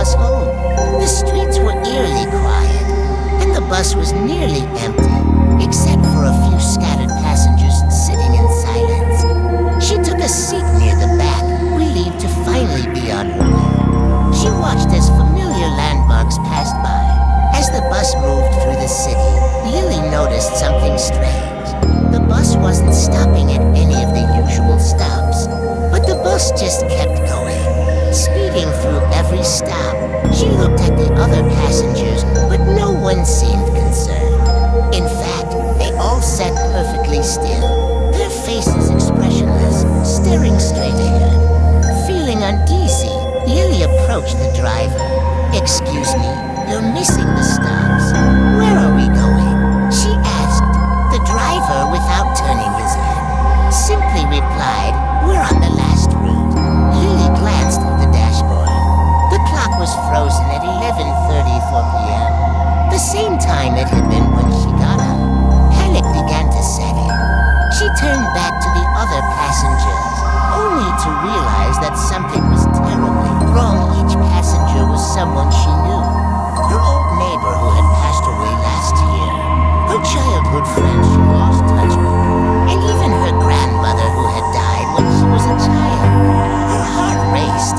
bus home. The streets were eerily quiet, and the bus was nearly empty, except for a few scattered passengers sitting in silence. She took a seat near the back, relieved to finally be on her way. She watched as familiar landmarks passed by. As the bus moved through the city, Lily noticed something strange. The bus wasn't stopping at any of the usual stops, but the bus just kept going, speeding through every stop. She looked at the other passengers, but no one seemed concerned. In fact, they all sat perfectly still, their faces expressionless, staring straight ahead. Feeling uneasy, Lily approached the driver. "Excuse me, you're missing the stops. Where are we going?" she asked. The driver, without turning his head, simply replied, "We're on the last route." Lily glanced at the dashboard. The clock was frozen at 11:34 p.m., the same time it had been when she got up. Panic began to set in. She turned back to the other passengers, only to realize that something was terribly wrong. Each passenger was someone she knew. Her old neighbor who had passed away last year, her childhood friend she lost touch with, and even her grandmother who had died when she was a child. Her heart raced.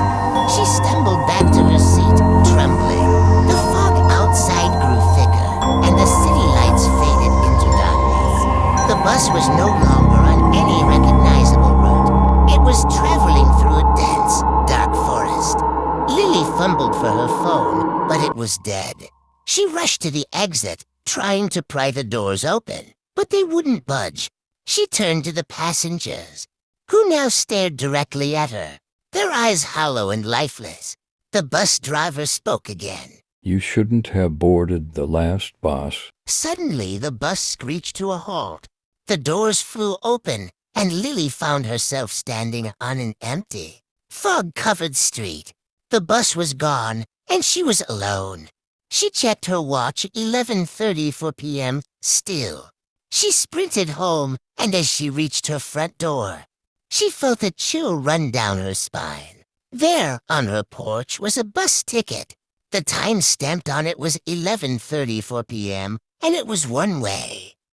She stumbled back to her seat, trembling. The fog outside grew thicker, and the city lights faded into darkness. The bus was no longer on any recognizable route. It was traveling through a dense, dark forest. Lily fumbled for her phone, but it was dead. She rushed to the exit, trying to pry the doors open, but they wouldn't budge. She turned to the passengers, who now stared directly at her, their eyes hollow and lifeless. The bus driver spoke again. "You shouldn't have boarded the last bus." Suddenly, the bus screeched to a halt. The doors flew open, and Lily found herself standing on an empty, fog-covered street. The bus was gone, and she was alone. She checked her watch at 11:34 p.m. still. She sprinted home, and as she reached her front door, she felt a chill run down her spine. There, on her porch, was a bus ticket. The time stamped on it was 11:34 p.m., and it was one way.